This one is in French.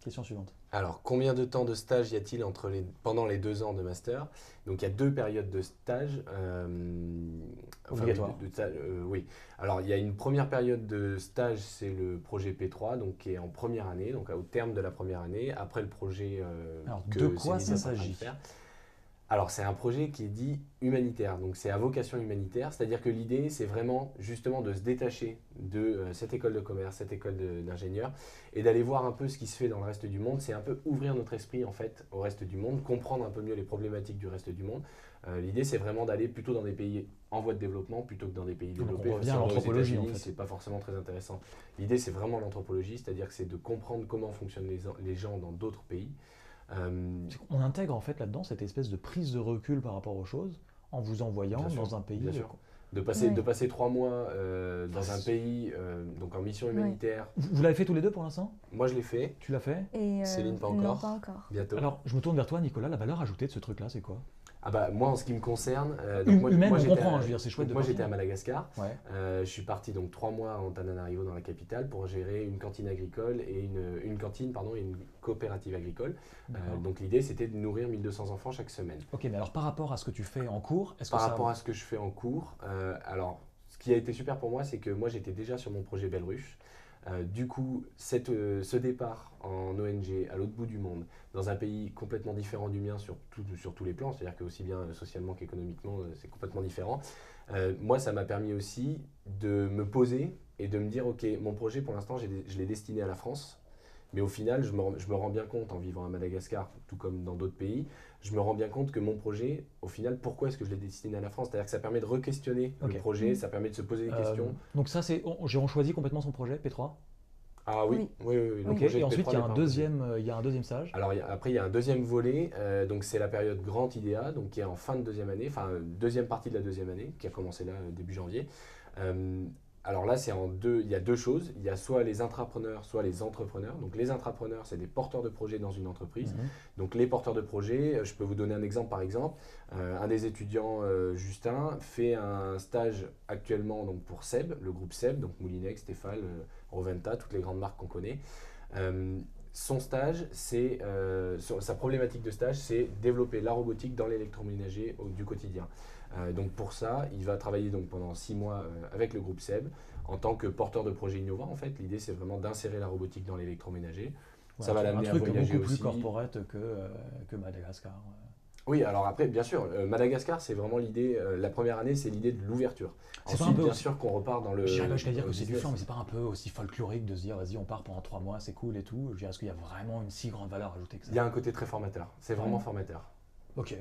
Question suivante. Alors, combien de temps de stage y a-t-il pendant les 2 ans de master? Donc, il y a 2 périodes de stage. Obligatoire. Oui. Alors, il y a une première période de stage, c'est le projet P3, donc qui est en première année, donc au terme de la première année, après le projet Alors, de que quoi Céline ça est en train de s'agit? faire. Alors, c'est un projet qui est dit humanitaire, donc c'est à vocation humanitaire, c'est-à-dire que l'idée, c'est vraiment justement de se détacher de cette école de commerce, cette école d'ingénieurs, et d'aller voir un peu ce qui se fait dans le reste du monde. C'est un peu ouvrir notre esprit, en fait, au reste du monde, comprendre un peu mieux les problématiques du reste du monde. L'idée, c'est vraiment d'aller plutôt dans des pays en voie de développement, plutôt que dans des pays Donc, développés. on revient Si à on va aux l'anthropologie, en États-Unis, fait. c'est pas forcément très intéressant. L'idée, c'est vraiment l'anthropologie, c'est-à-dire que c'est de comprendre comment fonctionnent les gens dans d'autres pays. Euh, On intègre en fait là-dedans cette espèce de prise de recul par rapport aux choses en vous envoyant Bien sûr, dans un pays. bien sûr. De Ouais. passer 3 mois dans un Ah, pays, donc en mission Ouais. humanitaire. Vous l'avez fait tous les deux pour l'instant? Moi, je l'ai fait. Tu l'as fait? Et Céline, pas non, encore. pas encore. Bientôt. Alors, je me tourne vers toi, Nicolas. La valeur ajoutée de ce truc-là, c'est quoi? Ah bah, moi, en ce qui me concerne, Humaine, on j'étais comprend, à, je veux dire, c'est chouette donc de moi, j'étais partir. à Madagascar. Ouais, Je suis parti donc 3 mois à Antananarivo dans la capitale pour gérer une cantine agricole et une cantine pardon et une coopérative agricole. d'accord. Donc l'idée c'était de nourrir 1200 enfants chaque semaine. Ok, mais alors par rapport à ce que tu fais en cours, est-ce que Par ça... rapport à ce que je fais en cours, alors ce qui a été super pour moi, c'est que moi j'étais déjà sur mon projet Belle Ruche. Du coup, ce départ en ONG à l'autre bout du monde, dans un pays complètement différent du mien sur tous les plans, c'est-à-dire que aussi bien socialement qu'économiquement, c'est complètement différent. Moi, ça m'a permis aussi de me poser et de me dire, ok, mon projet pour l'instant, je l'ai destiné à la France. Mais au final, je me rends bien compte en vivant à Madagascar, tout comme dans d'autres pays, je me rends bien compte que mon projet, au final, pourquoi est-ce que je l'ai destiné à la France? C'est-à-dire que ça permet de re-questionner Ok. le projet, Mm. ça permet de se poser des Euh, questions. donc ça, c'est... on choisit complètement son projet, P3. Ah oui, Oui. oui, oui, oui. Le Ok, projet et de ensuite, P3 il y a n'est un pas deuxième, il y a un deuxième stage. Alors après, il y a un deuxième volet, donc c'est la période Grand IDEA, donc qui est en fin de deuxième année, enfin deuxième partie de la deuxième année, qui a commencé là début janvier. Euh, alors là, il y a deux choses, il y a soit les intrapreneurs, soit les entrepreneurs. Donc les intrapreneurs, c'est des porteurs de projets dans une entreprise. Mhm. Donc les porteurs de projets, je peux vous donner un exemple par exemple. Un des étudiants, Justin, fait un stage actuellement donc, pour Seb, le groupe Seb, donc Moulinex, Stéphane, Roventa, toutes les grandes marques qu'on connaît. Son stage, sa problématique de stage, c'est développer la robotique dans l'électroménager du quotidien. Donc pour ça, il va travailler donc pendant 6 mois avec le groupe SEB en tant que porteur de projets innovants. En fait, l'idée c'est vraiment d'insérer la robotique dans l'électroménager. Ça va Un l'amener à truc voyager beaucoup plus aussi. corporate que Madagascar. Oui, alors après, bien sûr, Madagascar, c'est vraiment l'idée. La première année, c'est l'idée de l'ouverture. C'est pas un Ensuite, peu bien aussi- sûr, qu'on repart dans le. Je dirais pas jusqu'à dire dans que le c'est du business. flan, mais c'est pas un peu aussi folklorique de se dire vas-y on part pendant 3 mois, c'est cool et tout. Je dirais est-ce qu'il y a vraiment une si grande valeur ajoutée que ça? Il y a un côté très formateur. C'est vraiment Ouais. formateur. Ok,